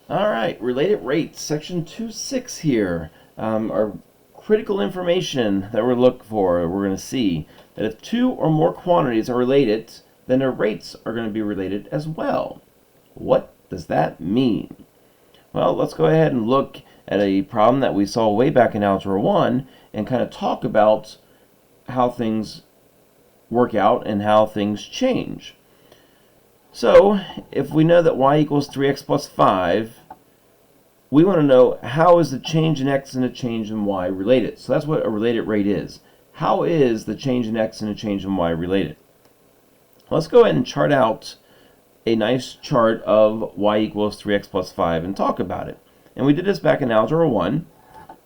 All right, related rates, section 2.6 here are critical information that we're looking for. We're going to see that if two or more quantities are related, then their rates are going to be related as well. What does that mean? Well, let's go ahead and look at a problem that we saw way back in Algebra 1 and kind of talk about how things work out and how things change. So, if we know that y equals 3x plus 5, we want to know how is the change in x and the change in y related. So that's what a related rate is. How is the change in x and the change in y related? Let's go ahead and chart out a nice chart of y equals 3x plus 5 and talk about it. And we did this back in Algebra 1,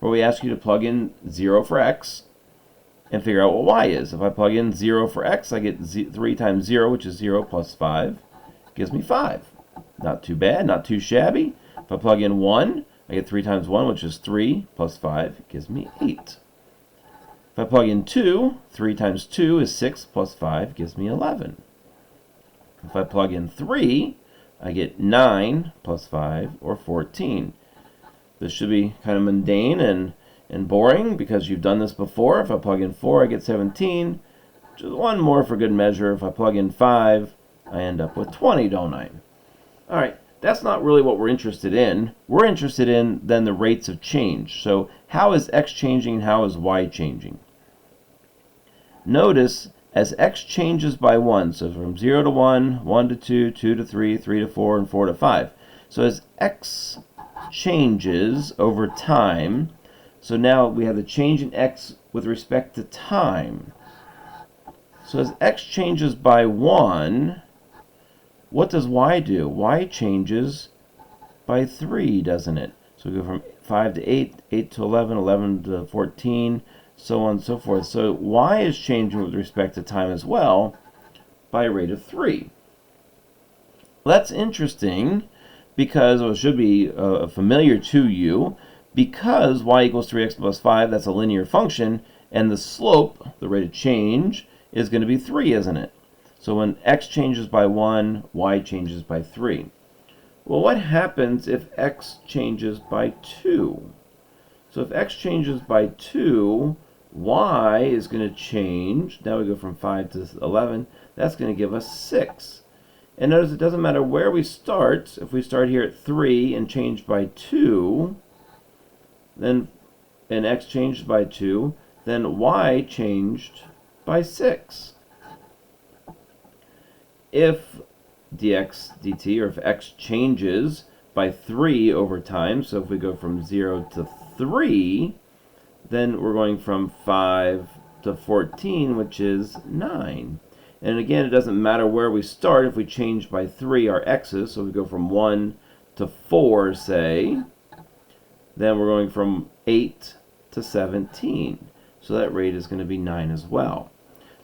where we ask you to plug in 0 for x and figure out what y is. If I plug in 0 for x, I get 3 times 0, which is 0 plus 5, gives me 5. Not too bad, not too shabby. If I plug in 1, I get 3 times 1, which is 3, plus 5 gives me 8. If I plug in 2, 3 times 2 is 6, plus 5 gives me 11. If I plug in 3, I get 9 plus 5, or 14. This should be kind of mundane and boring because you've done this before. If I plug in 4, I get 17. Just one more for good measure. If I plug in 5, I end up with 20, don't I? All right, that's not really what we're interested in. We're interested in then the rates of change. So how is x changing and how is y changing? Notice as x changes by 1, so from 0 to 1, 1 to 2, 2 to 3, 3 to 4, and 4 to 5. So as x changes over time, so now we have the change in x with respect to time. So as x changes by 1, what does y do? Y changes by 3, doesn't it? So we go from 5 to 8, 8 to 11, 11 to 14, so on and so forth. So y is changing with respect to time as well by a rate of 3. Well, that's interesting because it should be familiar to you, because y equals 3x plus 5, that's a linear function, and the slope, the rate of change, is going to be 3, isn't it? So when x changes by 1, y changes by 3. Well, what happens if x changes by 2? So if x changes by 2, y is going to change. Now we go from 5 to 11. That's going to give us 6. And notice it doesn't matter where we start. If we start here at 3 and change by 2, then and x changed by 2, then y changed by 6. If dx dt, or if x changes by 3 over time, so if we go from 0 to 3, then we're going from 5 to 14, which is 9. And again, it doesn't matter where we start. If we change by 3 our x's, so we go from 1 to 4, say, then we're going from 8 to 17. So that rate is going to be 9 as well.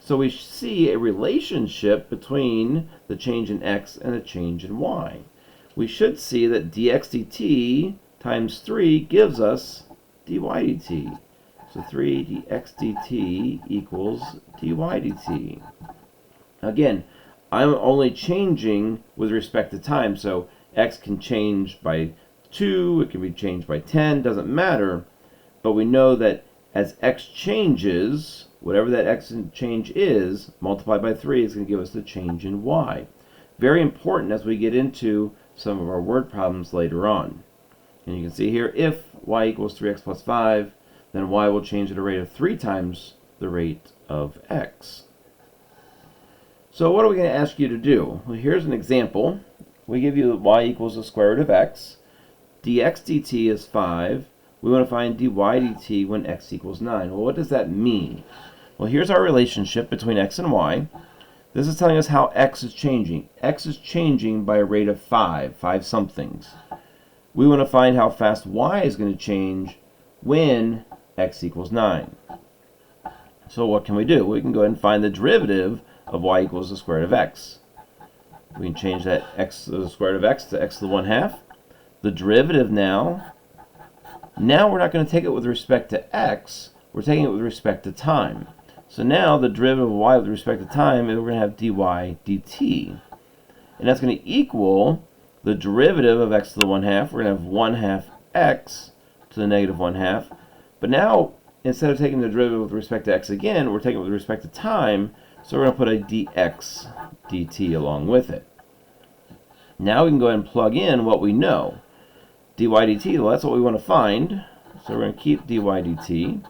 So we see a relationship between the change in x and the change in y. We should see that dx dt times 3 gives us dy dt. So 3 dx dt equals dy dt. Again, I'm only changing with respect to time, so x can change by 2, it can be changed by 10, doesn't matter. But we know that as x changes, whatever that x change is, multiplied by 3 is going to give us the change in y. Very important as we get into some of our word problems later on. And you can see here, if y equals 3x plus 5, then y will change at a rate of 3 times the rate of x. So what are we going to ask you to do? Well, here's an example. We give you y equals the square root of x. Dx dt is 5. We want to find dy dt when x equals 9. Well, what does that mean? Well, here's our relationship between x and y. This is telling us how x is changing. X is changing by a rate of 5 somethings. We want to find how fast y is going to change when x equals 9. So what can we do? We can go ahead and find the derivative of y equals the square root of x. We can change that x to the square root of x to x to the 1/2. The derivative now we're not going to take it with respect to x, we're taking it with respect to time. So now the derivative of y with respect to time, we're going to have dy dt. And that's going to equal the derivative of x to the 1/2, we're going to have 1/2 x to the negative 1/2. But now, instead of taking the derivative with respect to x again, we're taking it with respect to time, so we're going to put a dx dt along with it. Now we can go ahead and plug in what we know. dy dt, well, that's what we want to find. So we're going to keep dy dt.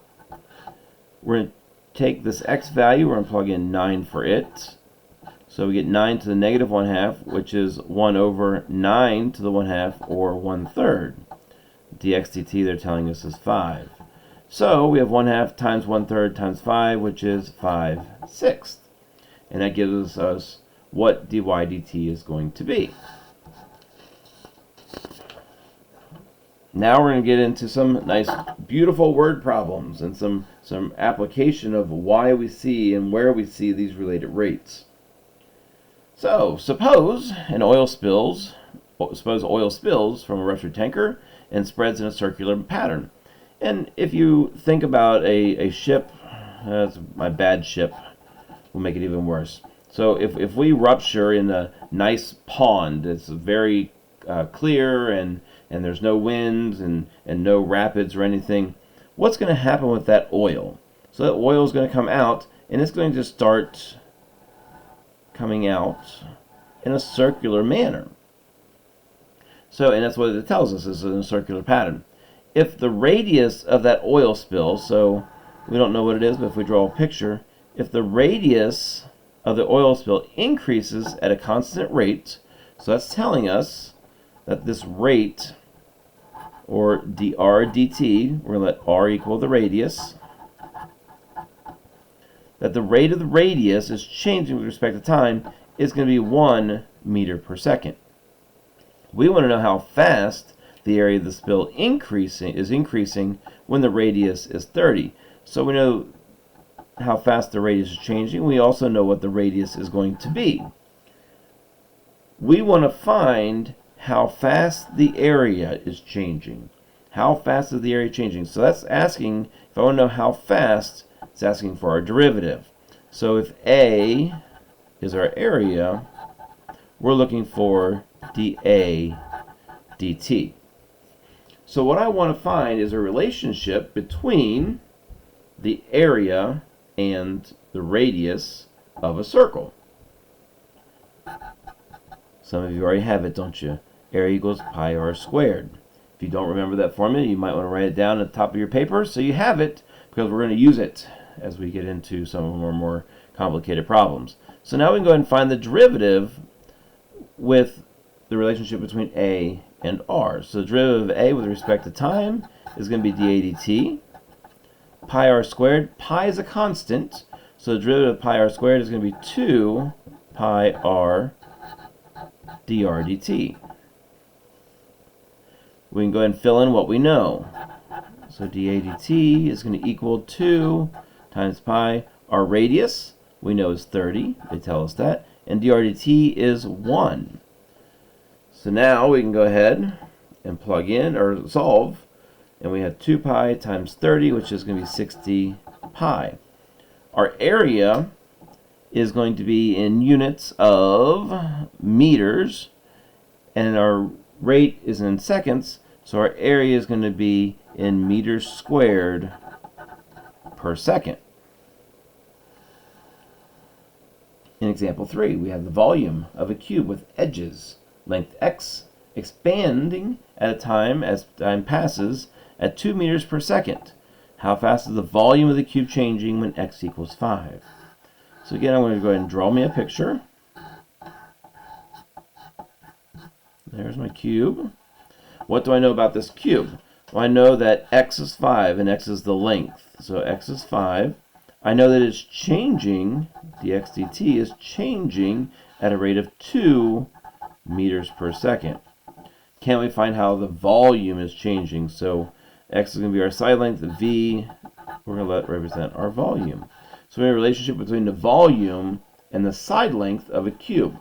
We're going to take this x value, we're going to plug in 9 for it. So we get 9 to the negative 1/2, which is 1 over 9 to the 1/2, or 1/3. dx dt, they're telling us, is 5. So we have 1/2 times 1/3 times 5, which is 5/6. And that gives us what dy dt is going to be. Now we're going to get into some nice, beautiful word problems and some application of why we see and where we see these related rates. So, suppose oil spills from a ruptured tanker and spreads in a circular pattern. And if you think about a ship, that's my bad ship, will make it even worse. So if we rupture in a nice pond, it's very clear and there's no winds and no rapids or anything, what's going to happen with that oil? So that oil is going to come out, and it's going to start coming out in a circular manner. So, and that's what it tells us, is in a circular pattern. If the radius of that oil spill, so we don't know what it is, but if we draw a picture, if the radius of the oil spill increases at a constant rate, so that's telling us that this rate, or dr dt, we're going to let r equal the radius, that the rate of the radius is changing with respect to time is going to be 1 meter per second. We want to know how fast the area of the spill is increasing when the radius is 30. So we know how fast the radius is changing. We also know what the radius is going to be. We want to find how fast the area is changing. How fast is the area changing? So that's asking, if I want to know how fast, it's asking for our derivative. So if A is our area, we're looking for dA dt. So what I want to find is a relationship between the area and the radius of a circle. Some of you already have it, don't you? Area equals pi r squared. If you don't remember that formula, you might want to write it down at the top of your paper so you have it, because we're going to use it as we get into some of our more complicated problems. So now we can go ahead and find the derivative with the relationship between A and R. So the derivative of A with respect to time is going to be dA dt. Pi r squared, pi is a constant, so the derivative of pi r squared is going to be 2 pi r dr dt. We can go ahead and fill in what we know. So dA dt is going to equal 2 times pi. Our radius, we know, is 30. They tell us that. And dr dt is 1. So now we can go ahead and plug in, or solve, and we have 2 pi times 30, which is going to be 60 pi. Our area is going to be in units of meters, and our rate is in seconds, so our area is going to be in meters squared per second. In example 3, we have the volume of a cube with edges, length x, expanding at a time as time passes at 2 meters per second. How fast is the volume of the cube changing when x equals 5? So again, I'm going to go ahead and draw me a picture. There's my cube. What do I know about this cube? Well, I know that x is 5 and x is the length. So x is 5. I know that it's changing, dx dt is changing at a rate of 2 meters per second. Can we find how the volume is changing? So x is going to be our side length, v, we're going to let represent our volume. So we have a relationship between the volume and the side length of a cube.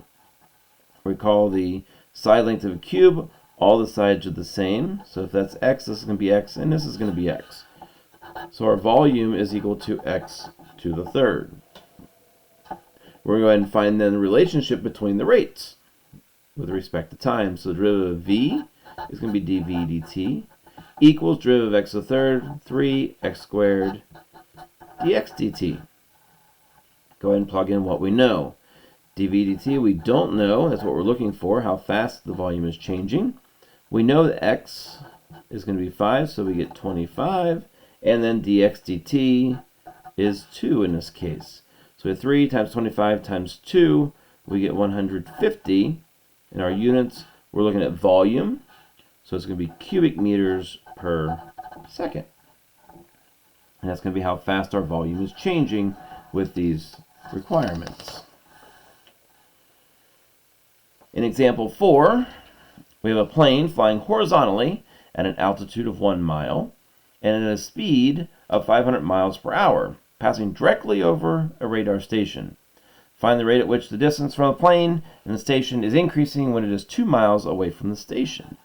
Recall the side length of a cube, all the sides are the same. So if that's x, this is going to be x, and this is going to be x. So our volume is equal to x to the third. We're going to go ahead and find then the relationship between the rates. with respect to time. So the derivative of v is going to be dv dt equals derivative of x to the third, 3x squared dx dt. Go ahead and plug in what we know. dv dt we don't know. That's what we're looking for, how fast the volume is changing. We know that x is going to be 5, so we get 25. And then dx dt is 2 in this case. So we have 3 times 25 times 2, we get 150. In our units, we're looking at volume. So it's going to be cubic meters per second. And that's going to be how fast our volume is changing with these requirements. In example 4, we have a plane flying horizontally at an altitude of 1 mile and at a speed of 500 miles per hour, passing directly over a radar station. Find the rate at which the distance from the plane and the station is increasing when it is 2 miles away from the station.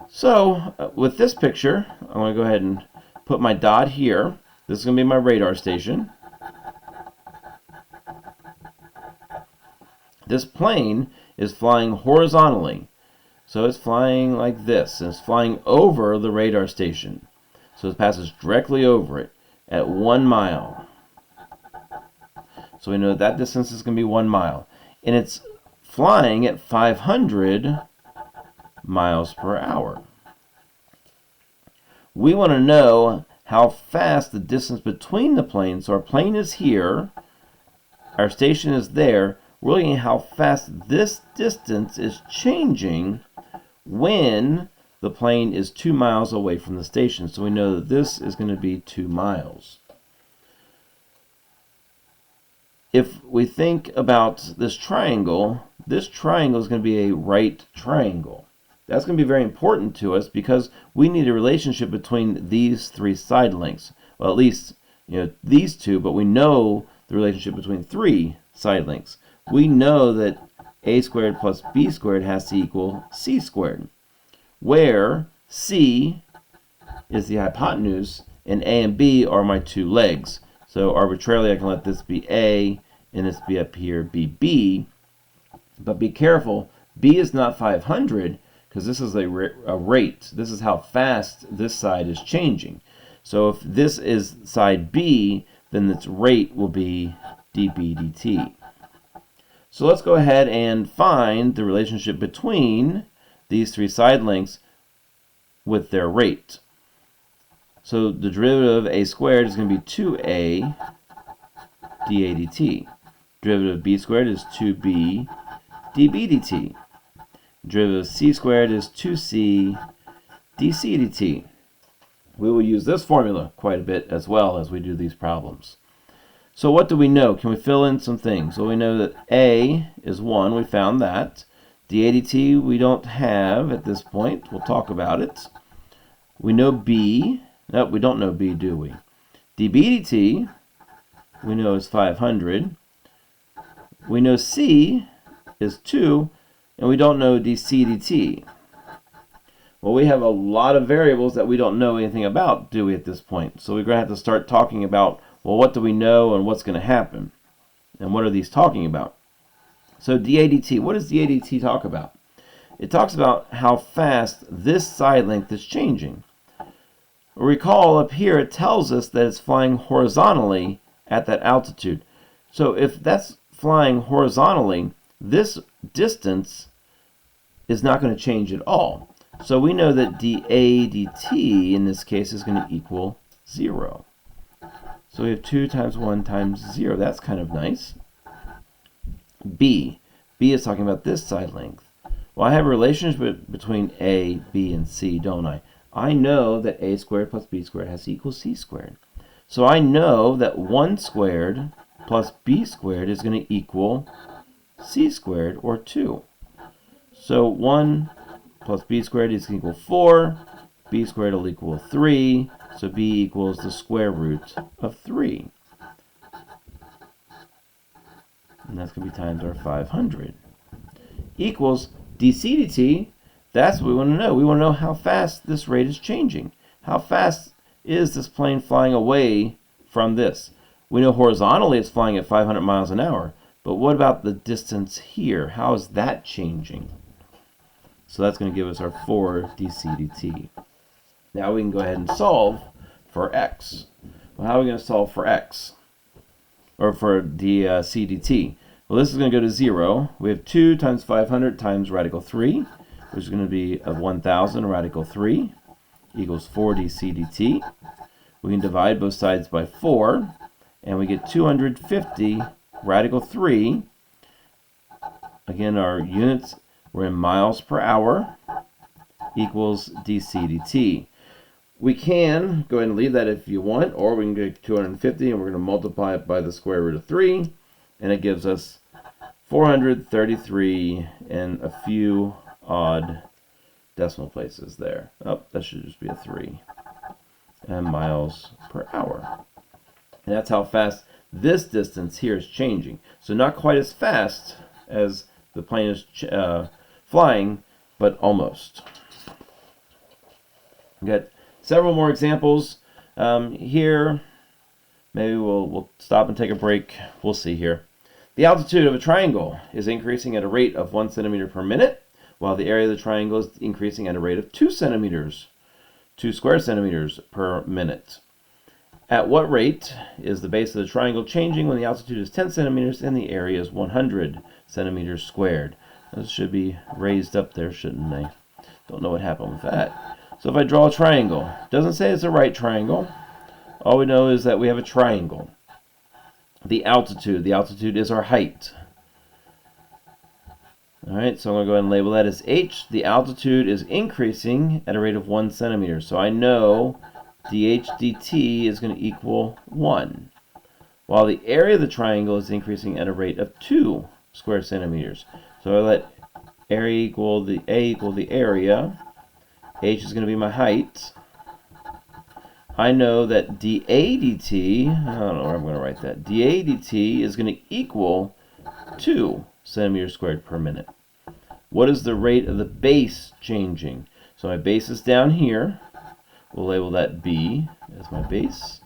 So, with this picture, I'm going to go ahead and put my dot here. This is going to be my radar station. This plane is flying horizontally. So it's flying like this, and it's flying over the radar station. So it passes directly over it at 1 mile. So we know that distance is going to be 1 mile. And it's flying at 500 miles per hour. We want to know how fast the distance between the planes. So our plane is here, our station is there. We're looking at how fast this distance is changing when the plane is 2 miles away from the station. So we know that this is going to be 2 miles. If we think about this triangle is going to be a right triangle. That's going to be very important to us because we need a relationship between these 3 side lengths. Well, at least these 2, but we know the relationship between 3 side lengths. We know that a squared plus b squared has to equal c squared, where c is the hypotenuse and a and b are my 2 legs. So arbitrarily I can let this be a and this be up here be b, but be careful, b is not 500 because this is a rate. This is how fast this side is changing. So if this is side b, then its rate will be dB dt. So let's go ahead and find the relationship between these 3 side lengths with their rate. So the derivative of a squared is going to be 2a dA dt. Derivative of b squared is 2b dB dt. Derivative of c squared is 2c dc dt. We will use this formula quite a bit as well as we do these problems. So what do we know? Can we fill in some things? Well, we know that a is 1. We found that. dA dt we don't have at this point. We'll talk about it. We know b. No, we don't know b, do we? dB dt we know is 500. We know c is 2. And we don't know dc dt. Well, we have a lot of variables that we don't know anything about, do we, at this point? So we're going to have to start talking about, well, what do we know and what's going to happen? And what are these talking about? So dA dt, what does dA dt talk about? It talks about how fast this side length is changing. Recall up here it tells us that it's flying horizontally at that altitude. So if that's flying horizontally, this distance is not going to change at all. So we know that dA dt in this case is going to equal 0. So we have 2 times 1 times 0. That's kind of nice. B is talking about this side length. Well, I have a relationship between a, b, and c, don't I? I know that a squared plus b squared has to equal c squared. So I know that 1 squared plus b squared is going to equal c squared, or 2. So 1 plus b squared is going to equal 4. B squared will equal 3. So b equals the square root of 3. And that's going to be times our 500. Equals dc dt. That's what we want to know. We want to know how fast this rate is changing. How fast is this plane flying away from this? We know horizontally it's flying at 500 miles an hour. But what about the distance here? How is that changing? So that's going to give us our 4 dc dt. Now we can go ahead and solve for x. Well, how are we going to solve for x? Or for dc dt? Well, this is going to go to 0. We have 2 times 500 times radical 3, which is going to be of 1,000 radical 3 equals 4 dc dt. We can divide both sides by 4, and we get 250 radical 3. Again, our units were in miles per hour equals dc dt. We can go ahead and leave that if you want, or we can get 250 and we're going to multiply it by the square root of 3, and it gives us 433 and a few odd decimal places there. Oh, that should just be a 3. And miles per hour. And that's how fast this distance here is changing. So not quite as fast as the plane is flying, but almost. We've got several more examples here. Maybe we'll stop and take a break. We'll see here. The altitude of a triangle is increasing at a rate of 1 centimeter per minute, while the area of the triangle is increasing at a rate of 2 square centimeters per minute. At what rate is the base of the triangle changing when the altitude is 10 centimeters and the area is 100 centimeters squared? Those should be raised up there, shouldn't they? Don't know what happened with that. So if I draw a triangle, it doesn't say it's a right triangle. All we know is that we have a triangle. The altitude is our height. Alright, so I'm going to go ahead and label that as h. The altitude is increasing at a rate of 1 centimeter. So I know dh dt is going to equal 1. While the area of the triangle is increasing at a rate of 2 square centimeters. So I let area equal the area. H is going to be my height. I know that dA dt, I don't know where I'm going to write that. dA dt is going to equal 2 centimeters squared per minute. What is the rate of the base changing? So my base is down here. We'll label that B as my base.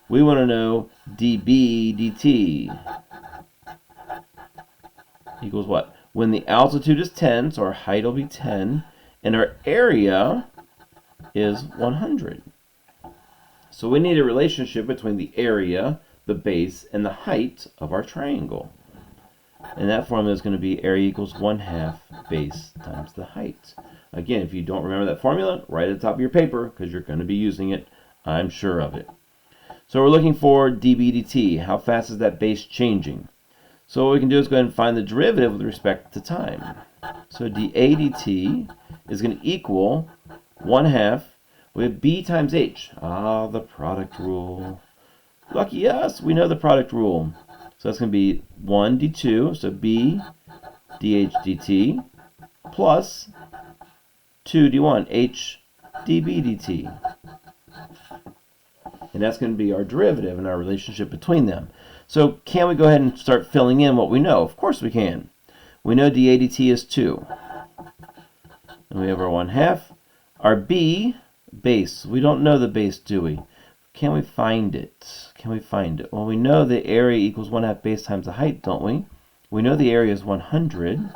We want to know dB dt equals what? When the altitude is 10, so our height will be 10, and our area is 100. So we need a relationship between the area, the base, and the height of our triangle. And that formula is going to be area equals 1/2 base times the height. Again, if you don't remember that formula, write it at the top of your paper because you're going to be using it. I'm sure of it. So we're looking for dB dt. How fast is that base changing? So what we can do is go ahead and find the derivative with respect to time. So dA dt is going to equal 1/2. We have b times h. Ah, the product rule. Lucky us, we know the product rule. So that's going to be 1 d2, so b dh dt, plus 2 d1, h dB dt. And that's going to be our derivative and our relationship between them. So can we go ahead and start filling in what we know? Of course we can. We know dA dt is 2. And we have our 1/2. Our b, base. We don't know the base, do we? Can we find it? Can we find it? Well, we know the area equals 1/2 base times the height, don't we? We know the area is 100.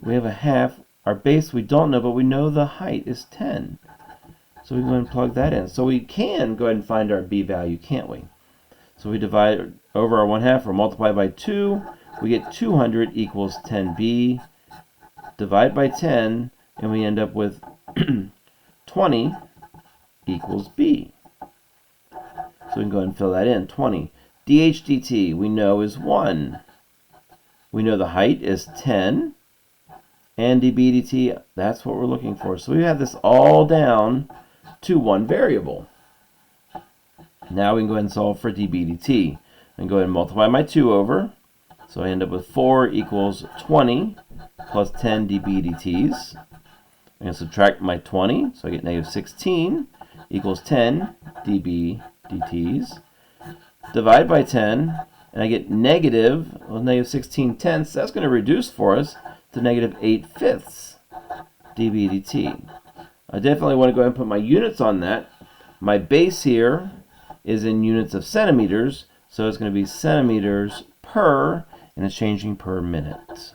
We have a half. Our base we don't know, but we know the height is 10. So we can go ahead and plug that in. So we can go ahead and find our b value, can't we? So we divide over our 1/2 or multiply by 2. We get 200 equals 10b. Divide by 10, and we end up with 20 equals b. So we can go ahead and fill that in. 20. dH dt we know is 1. We know the height is 10. And dB dt, that's what we're looking for. So we have this all down to one variable. Now we can go ahead and solve for dB dt. And go ahead and multiply my 2 over. So I end up with 4 equals 20 plus 10 dB dt's. I'm going to subtract my 20, so I get negative 16 equals 10 dB dt's. Divide by 10, and I get negative 16 tenths. That's going to reduce for us to negative 8/5 dB dt. I definitely want to go ahead and put my units on that. My base here is in units of centimeters, So it's going to be centimeters per, and it's changing per minute.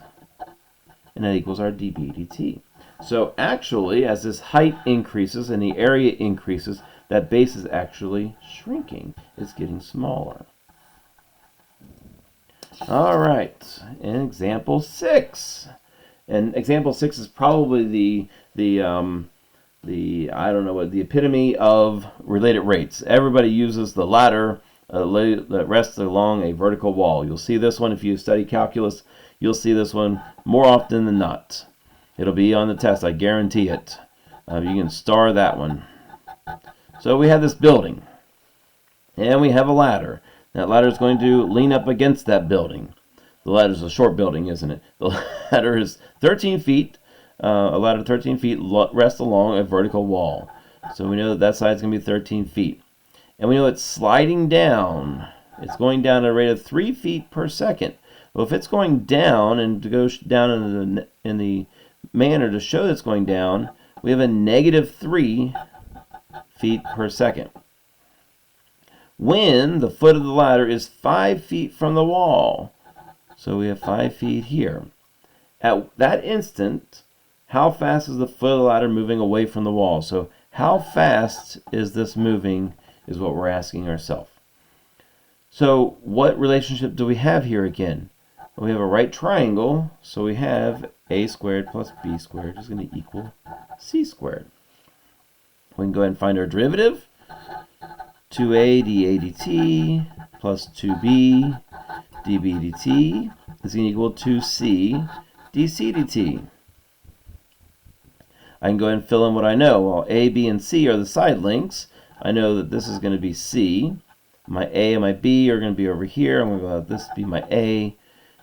And that equals our dB dt. So actually, as this height increases and the area increases, that base is actually shrinking. It's getting smaller. All right, and example 6. And example 6 is probably the I don't know what, the epitome of related rates. Everybody uses the ladder that rests along a vertical wall. You'll see this one if you study calculus. You'll see this one more often than not. It'll be on the test, I guarantee it. You can star that one. So we have this building, and we have a ladder. That ladder is going to lean up against that building. The ladder is a short building, isn't it? The ladder is 13 feet. A ladder 13 feet rests along a vertical wall. So we know that side is going to be 13 feet. And we know it's sliding down. It's going down at a rate of 3 feet per second. Well, if it's going down, and to go down in the manner to show that it's going down, we have a negative 3 feet per second. When the foot of the ladder is 5 feet from the wall, so we have 5 feet here. At that instant, how fast is the foot of the ladder moving away from the wall? So how fast is this moving is what we're asking ourselves. So what relationship do we have here again? Well, we have a right triangle, so we have a squared plus b squared is going to equal c squared. We can go ahead and find our derivative. 2a dA dt plus 2b dB dt is going to equal 2c dc dt. I can go ahead and fill in what I know. Well, a, b, and c are the side links. I know that this is going to be c. My a and my b are going to be over here. I'm going to let this be my a,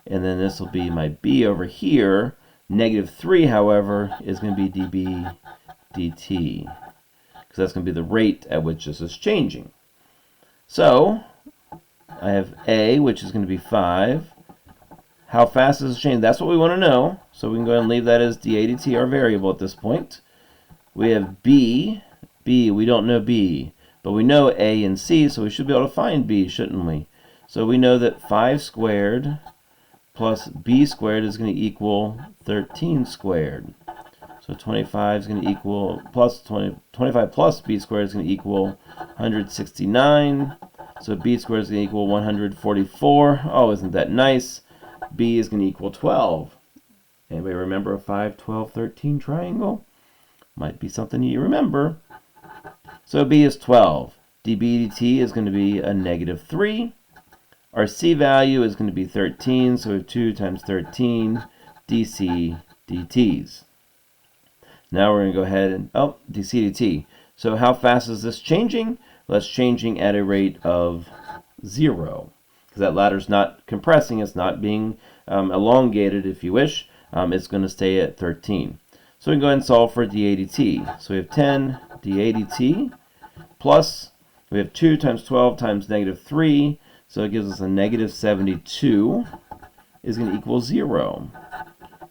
and then this will be my b over here. Negative 3, however, is going to be dB dt, because that's going to be the rate at which this is changing. So I have a, which is going to be 5. How fast is it changing? That's what we want to know. So we can go ahead and leave that as dA dt, our variable at this point. We have b. We don't know b, but we know a and c, so we should be able to find b, shouldn't we? So we know that 5 squared plus b squared is going to equal 13 squared. So 25 is going to equal, plus 25 plus b squared is going to equal 169. So b squared is going to equal 144. Oh, isn't that nice? B is going to equal 12. Anybody remember a 5, 12, 13 triangle? Might be something you remember. So B is 12. dB dt is going to be a negative 3. Our C value is going to be 13, so we have 2 times 13 dC dTs. Now we're going to go ahead and, dC dt. So how fast is this changing? Well, it's changing at a rate of 0. Because that ladder's not compressing, it's not being elongated, if you wish. It's going to stay at 13. So we can go ahead and solve for dA dt. So we have 10 dA dt plus, we have 2 times 12 times negative 3, so it gives us a negative 72 is going to equal 0.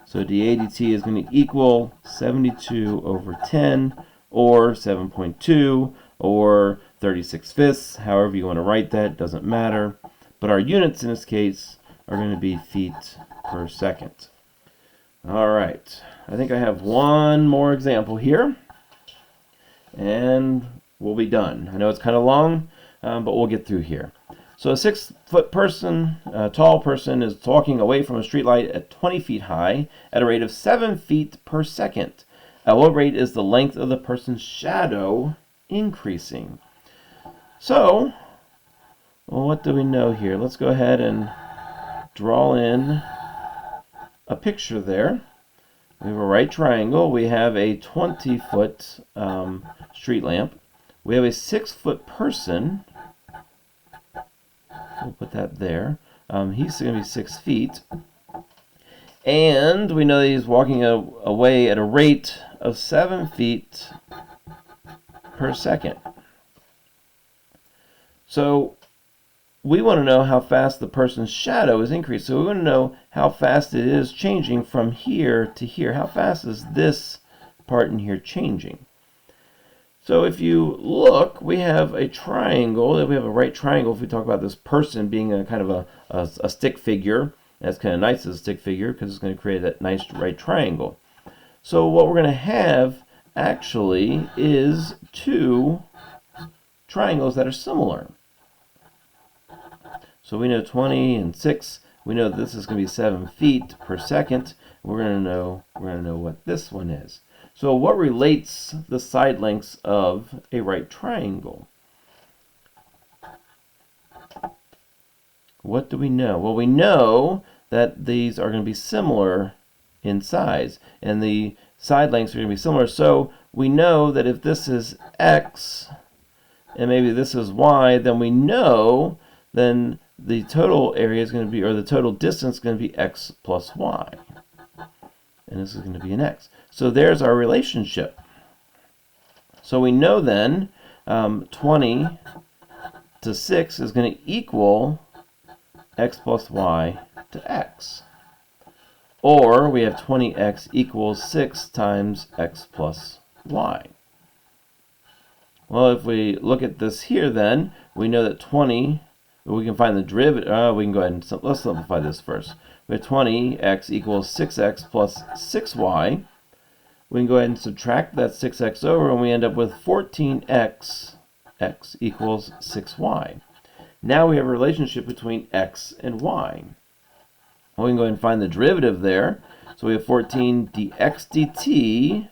So dA dt is going to equal 72 over 10, or 7.2, or 36/5, however you want to write that, doesn't matter. But our units in this case are going to be feet per second. All right, I think I have one more example here, and we'll be done. I know it's kind of long, but we'll get through here. So a 6-foot person, a tall person, is walking away from a streetlight at 20 feet high at a rate of 7 feet per second. At what rate is the length of the person's shadow increasing? So, well, what do we know here? Let's go ahead and draw in a picture there. We have a right triangle. We have a 20-foot street lamp. We have a 6-foot person. We'll put that there. He's going to be 6 feet. And we know that he's walking away at a rate of 7 feet per second. So we want to know how fast the person's shadow is increasing. So we want to know how fast it is changing from here to here. How fast is this part in here changing? So if you look, we have a triangle. We have a right triangle. If we talk about this person being a kind of a stick figure, that's kind of nice as a stick figure because it's going to create that nice right triangle. So what we're going to have actually is two triangles that are similar. So we know 20 and 6. We know this is going to be 7 feet per second. We're going to know what this one is. So what relates the side lengths of a right triangle? What do we know? Well, we know that these are going to be similar in size, and the side lengths are going to be similar. So we know that if this is x and maybe this is y, then we know then the total area is going to be, or the total distance is going to be x plus y. And this is going to be an x. So there's our relationship. So we know then 20 to 6 is going to equal x plus y to x. Or we have 20x equals 6 times x plus y. Well, if we look at this here then, we know that 20, we can find the derivative. We can go ahead and let's simplify this first. We have 20x equals 6x plus 6y. We can go ahead and subtract that 6x over, and we end up with 14x equals 6y. Now we have a relationship between x and y. We can go ahead and find the derivative there. So we have 14 dx dt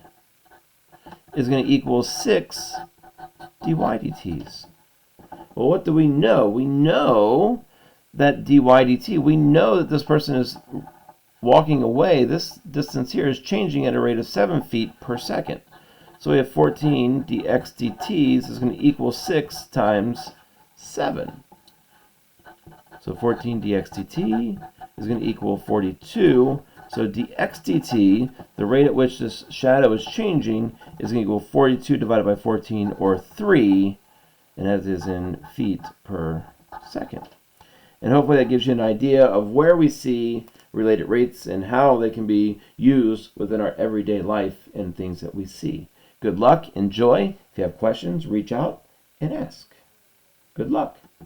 is going to equal 6 dy dt's. Well, what do we know? We know that dy dt, we know that this person is walking away. This distance here is changing at a rate of 7 feet per second. So we have 14 dx dt's is going to equal 6 times 7. So 14 dx dt is going to equal 42. So dx dt, the rate at which this shadow is changing, is going to equal 42 divided by 14, or 3, and that is in feet per second. And hopefully that gives you an idea of where we see related rates and how they can be used within our everyday life and things that we see. Good luck, enjoy. If you have questions, reach out and ask. Good luck.